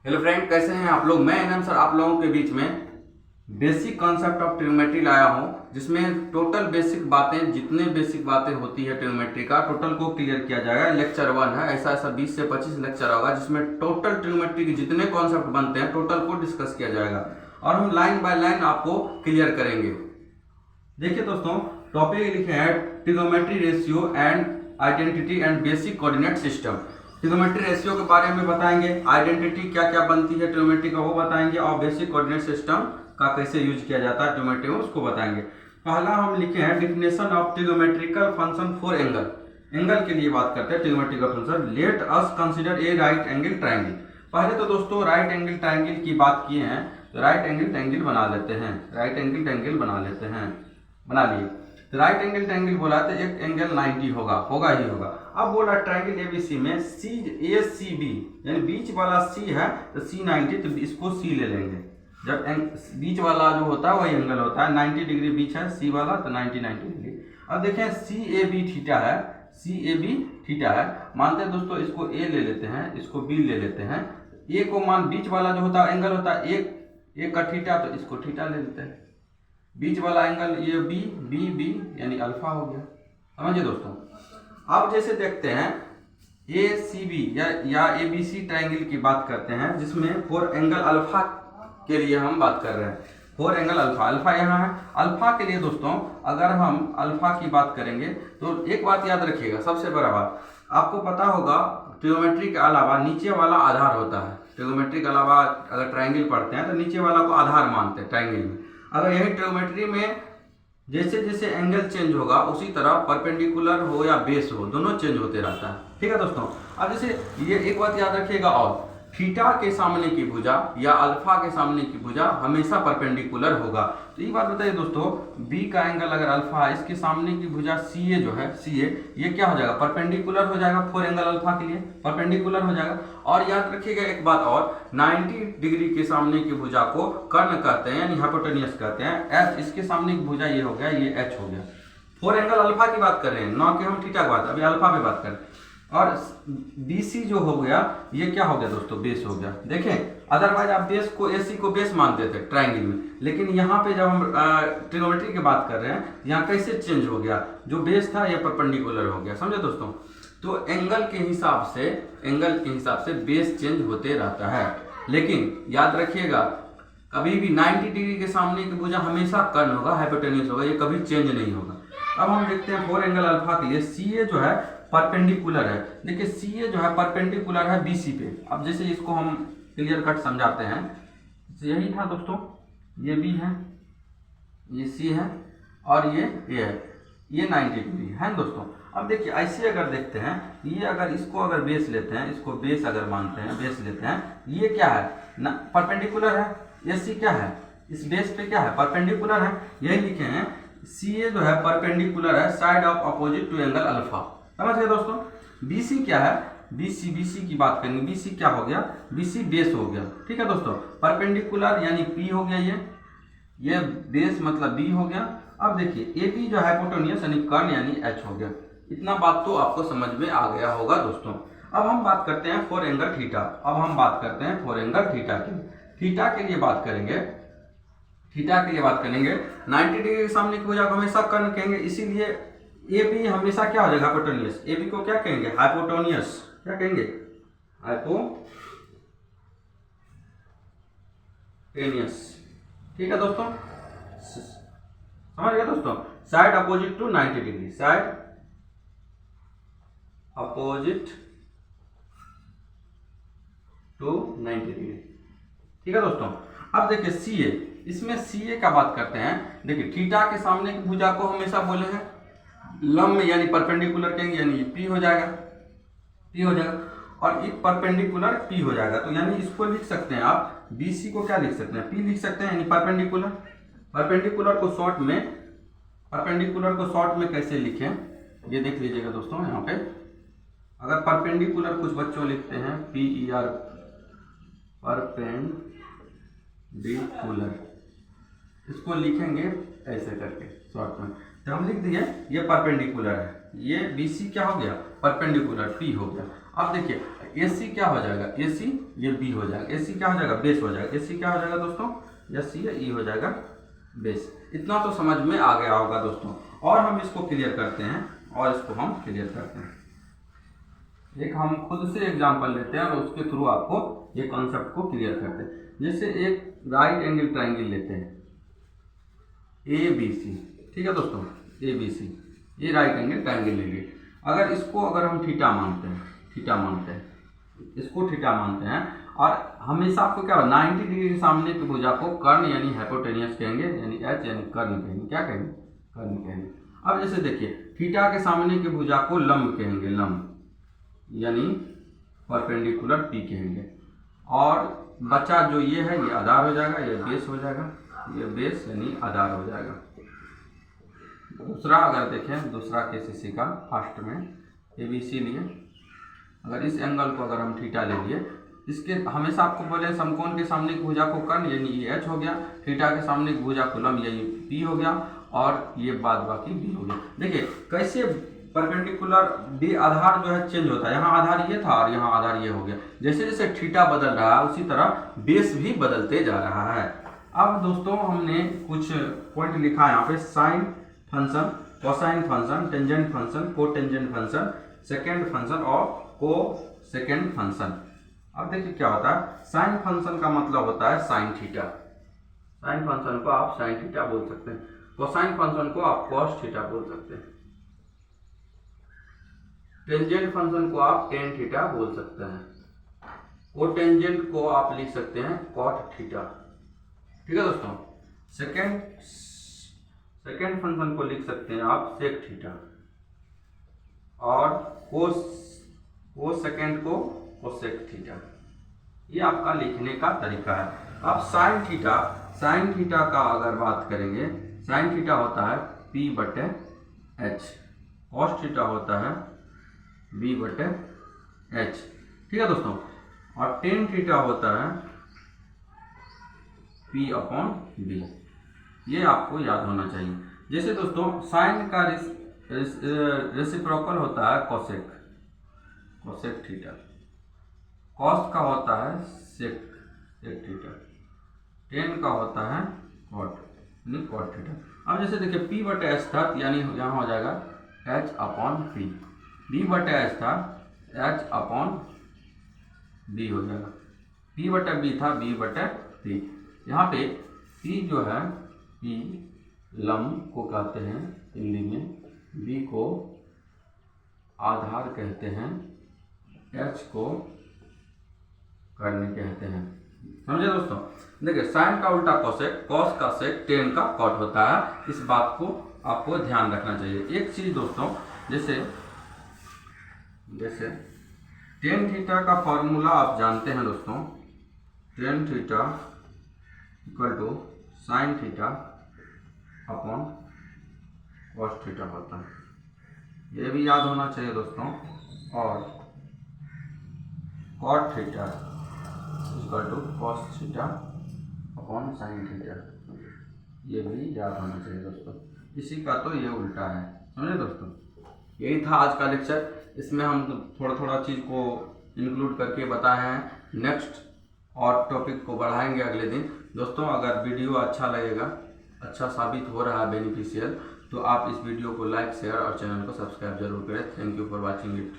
Hello friend, कैसे हैं आप लोग। मैं एनएम सर आप लोगों के बीच में बेसिक कॉन्सेप्ट ऑफ ट्रिग्नोमेट्री लाया हूं, जिसमें टोटल बेसिक बातें, जितने बेसिक बातें होती है ट्रिग्नोमेट्री का, टोटल को क्लियर किया जाएगा। लेक्चर 1 है, ऐसा ऐसा 20 से 25 लेक्चर होगा जिसमें टोटल ट्रिग्नोमेट्री के जितने कॉन्सेप्ट बनते हैं टोटल को डिस्कस किया जाएगा और हम लाइन बाय लाइन आपको क्लियर करेंगे। देखिए दोस्तों, टॉपिक लिखे हैं trigonometry ratio and identity and basic coordinate system. Trigonometry ratio के बारे में बताएंगे, आइडेंटिटी क्या क्या बनती है ट्रिग्नोमेट्री का वो बताएंगे, और बेसिक कोऑर्डिनेट सिस्टम का कैसे यूज किया जाता है ट्रिग्नोमेट्री में उसको बताएंगे। पहला हम लिखे हैं definition of trigonometrical function for angle. Angle के लिए बात करते हैं trigonometrical function. Let us consider a right angle triangle. पहले तो दोस्तों राइट एंगल ट्राइंगल की बात किए हैं, तो राइट एंगल ट्राइंगल बना लेते हैं। राइट एंगल ट्राइंगल बना लेते हैं, बना लिए। तो राइट एंगल ट्रायंगल बोला तो एक एंगल 90 होगा ही होगा। अब बोला ट्रायंगल एबीसी में सी ए सी बी, यानी बीच वाला सी है तो सी 90, तो इसको सी ले लेंगे। जब बीच वाला जो होता है वही एंगल होता है, 90 डिग्री बीच है सी वाला, तो 90 डिग्री। अब देखें सी ए बी थीटा है, सी ए बी थीटा है। मानते हैं दोस्तों इसको ए ले लेते हैं, इसको बी ले लेते हैं। ए को मान बीच वाला जो होता है एंगल होता है एक का थीटा, तो इसको थीटा ले लेते हैं। बीच वाला एंगल ये बी बी बी यानी अल्फा हो गया। समझिए दोस्तों, अब जैसे देखते हैं ए सी बी या ए बी सी ट्राइंगल की बात करते हैं, जिसमें फोर एंगल अल्फा के लिए हम बात कर रहे हैं। फोर एंगल अल्फा, अल्फा यहाँ है। अल्फा के लिए दोस्तों अगर हम अल्फा की बात करेंगे तो एक बात याद रखिएगा, सबसे बड़ा बात आपको पता होगा, ट्रिग्नोमेट्री के अलावा नीचे वाला आधार होता है। ट्रिग्नोमेट्री के अलावा अगर ट्राइंगल पढ़ते हैं तो नीचे वाला को आधार मानते हैं ट्राइंगल में। अगर यही ट्रिग्नोमेट्री में जैसे जैसे एंगल चेंज होगा उसी तरह परपेंडिकुलर हो या बेस हो, दोनों चेंज होते रहता है। ठीक है दोस्तों, अब जैसे ये एक बात याद रखिएगा, और थीटा के सामने की भुजा या अल्फा के सामने की भुजा हमेशा परपेंडिकुलर होगा। तो ये बात बताइए दोस्तों, बी का एंगल अगर अल्फा है, इसके सामने की भुजा सी ए जो है, सी ए ये क्या हो जाएगा, परपेंडिकुलर हो जाएगा। फोर एंगल अल्फा के लिए परपेंडिकुलर हो जाएगा। और याद रखिएगा एक बात और, 90 डिग्री के सामने की भुजा को कर्ण कहते हैं, यानी हाइपोटेन्यूस कहते हैं। एच इसके सामने की भुजा ये हो गया, ये एच हो गया। फोर एंगल अल्फा की बात कर रहे हैं, न कि हम थीटा की बात, अभी अल्फा पे बात कर रहे हैं। और BC जो हो गया ये क्या हो गया दोस्तों, बेस हो गया। देखें अदरवाइज आप बेस को AC को बेस मानते थे ट्रायंगल में, लेकिन यहाँ पे जब हम ट्रिग्नोमेट्री की बात कर रहे हैं, यहाँ कैसे चेंज हो गया, जो बेस था ये परपेंडिकुलर हो गया। समझे दोस्तों, तो एंगल के हिसाब से बेस चेंज होते रहता है। लेकिन याद रखिएगा कभी भी 90 डिग्री के सामने की भुजा हमेशा कर्ण होगा, हाइपोटेन्यूस होगा, ये कभी चेंज नहीं होगा। अब हम देखते हैं फोर एंगल अल्फा के लिए CA जो है परपेंडिकुलर है। देखिए CA जो है परपेंडिकुलर है BC पे। अब जैसे इसको हम क्लियर कट समझाते हैं, यही था दोस्तों, ये B है, ये C है और ये A है, ये 90 डिग्री है दोस्तों। अब देखिए ऐसे अगर देखते हैं, ये अगर इसको अगर बेस लेते हैं, इसको बेस अगर मानते हैं, बेस लेते हैं, ये क्या है ना, परपेंडिकुलर है। AC क्या है, इस बेस पे क्या है, परपेंडिकुलर है। यही लिखे हैं CA जो है परपेंडिकुलर है side of opposite to angle alpha. समझ गए दोस्तों। BC क्या है, BC की बात करेंगे, BC क्या हो गया, BC बेस हो गया। ठीक है दोस्तों, परपेंडिकुलर यानी P हो गया, ये बेस मतलब B हो गया। अब देखिए AB जो हाइपोटेन्यूस यानी कर्ण यानी H हो गया। इतना बात तो आपको समझ में आ गया होगा दोस्तों। अब हम बात करते हैं फोर एंगल थीटा। अब हम बात करते हैं फोर एंगल थीटा की। थीटा के लिए बात करेंगे, 90 डिग्री के सामने की भुजा को हमेशा कर्ण कहेंगे, इसीलिए AB हमेशा क्या हो जाएगा, हाइपोटेन्यूस। AB को क्या कहेंगे, हाइपोटेन्यूस। क्या कहेंगे, हाइपोटेन्यूस। ठीक है दोस्तों, समझ गए दोस्तों। Side opposite to 90 degree, side opposite to 90 degree. ठीक है दोस्तों। अब देखिए CA, इसमें CA का बात करते हैं। देखिए थीटा के सामने की भुजा को हमेशा बोले हैं लंब यानी परपेंडिकुलर कहेंगे, यानी P हो जाएगा, और ये परपेंडिकुलर P हो जाएगा। तो यानी इसको लिख सकते हैं आप, BC को क्या लिख सकते हैं, P लिख सकते हैं, यानी परपेंडिकुलर। परपेंडिकुलर को शॉर्ट में कैसे लिखें, ये देख लीजिएगा दोस्तों। यहाँ पे अगर परपेंडिकुलर कुछ बच्चों लिखते हैं PER, परपेंडिकुलर, इसको लिखेंगे ऐसे करके शॉर्ट में, तो हम लिख दिए ये परपेंडिकुलर है, ये BC क्या हो गया, परपेंडिकुलर P हो गया। अब देखिए AC क्या हो जाएगा, AC ये B हो जाएगा, AC क्या हो जाएगा, बेस हो जाएगा, AC क्या हो जाएगा दोस्तों, AC या E हो जाएगा बेस। इतना तो समझ में आ गया होगा दोस्तों। और हम इसको क्लियर करते हैं, और इसको हम क्लियर करते हैं। एक हम खुद से एग्जांपल लेते हैं और उसके थ्रू आपको ये कॉन्सेप्ट को क्लियर करते हैं। जैसे एक राइट एंगल ट्राइंगल लेते हैं ABC, ठीक है दोस्तों, ABC ये राइट एंगल ट्राइंगल लेंगे। अगर इसको अगर हम थीटा मानते हैं, इसको थीटा मानते हैं, और हमेशा आपको क्या 90 डिग्री के सामने की भुजा को कर्ण यानी हाइपोटेनियस कहेंगे, यानी H यानी कर्ण कहेंगे, क्या कहेंगे, कर्ण कहेंगे। अब जैसे देखिए थीटा के सामने की भुजा को लंब कहेंगे, लंब यानी परपेंडिकुलर P कहेंगे, और बचा जो ये है ये आधार हो जाएगा, ये बेस हो जाएगा, ये बेस यानी आधार हो जाएगा। दूसरा अगर देखें, दूसरा केस इसी का फर्स्ट में ABC लिए, अगर इस एंगल को अगर हम थीटा ले लिए, इसके हमेशा आपको बोले समकोण के सामने की भुजा को कर्ण यानी ये H हो गया, थीटा के सामने की भुजा को लंब यानी P हो गया, और ये बाद बाकी B हो गया। देखिए कैसे परपेंडिकुलर B आधार जो है चेंज होता है, यहाँ आधार ये था और यहाँ आधार ये हो गया। जैसे जैसे थीटा बदल रहा है उसी तरह बेस भी बदलते जा रहा है। अब दोस्तों हमने कुछ पॉइंट लिखा है यहाँ पे, sine function, cosine function, tangent function, cotangent function, second function और को सेकेंड फंक्शन। अब देखिए क्या होता है, साइन फंक्शन का मतलब होता है साइन थीटा, साइन फंक्शन को आप साइन थीटा बोल सकते हैं, कोसाइन फंक्शन को आप कॉस थीटा बोल सकते हैं, टेंजेंट फंक्शन को आप टेन थीटा बोल सकते हैं, कोटेंजेंट को आप लिख सकते हैं कॉट थीटा, ठीक है दोस्तों। सेकेंड फंक्शन को लिख सकते हैं आप सेक थीटा, और को सेकेंड को कोसेक थीटा। ये आपका लिखने का तरीका है। अब साइन थीटा का अगर बात करेंगे, साइन थीटा होता है P/H, कॉस थीटा होता है B/H, ठीक है दोस्तों, और टेन थीटा होता है P/B। ये आपको याद होना चाहिए। जैसे दोस्तों साइन का रेसिप्रोकल होता है कोसेक थीटा, कॉस का होता है सेक थीटा, टेन का होता है कॉट यानी कॉट थीटा। अब जैसे देखिए P/H था यानी यहाँ हो जाएगा H/P, B/H था H/B हो जाएगा, P/B था B/P। यहाँ पे P जो है P लंब को कहते हैं हिंदी में, B को आधार कहते हैं, H को कर्ण कहते हैं, समझे दोस्तों। देखिए साइन का उल्टा कोसेक, कॉस का सेक, टेन का कॉट होता है। इस बात को आपको ध्यान रखना चाहिए। एक चीज दोस्तों, जैसे टेन थीटा का फॉर्मूला आप जानते हैं दोस्तों, tan theta equal to sine theta upon cos theta होता है, ये भी याद होना चाहिए दोस्तों। और cot theta equal to cos theta upon sine theta, ये भी याद होना चाहिए दोस्तों। इसी का तो ये उल्टा है, समझे दोस्तों। यही था आज का लेक्चर। इसमें हम थोड़ा थोड़ा चीज़ को इंक्लूड करके बताए हैं। नेक्स्ट और टॉपिक को बढ़ाएंगे अगले दिन दोस्तों। अगर वीडियो अच्छा लगेगा, अच्छा साबित हो रहा है बेनिफिशियल, तो आप इस वीडियो को लाइक, शेयर और चैनल को सब्सक्राइब जरूर करें। Thank you for watching it.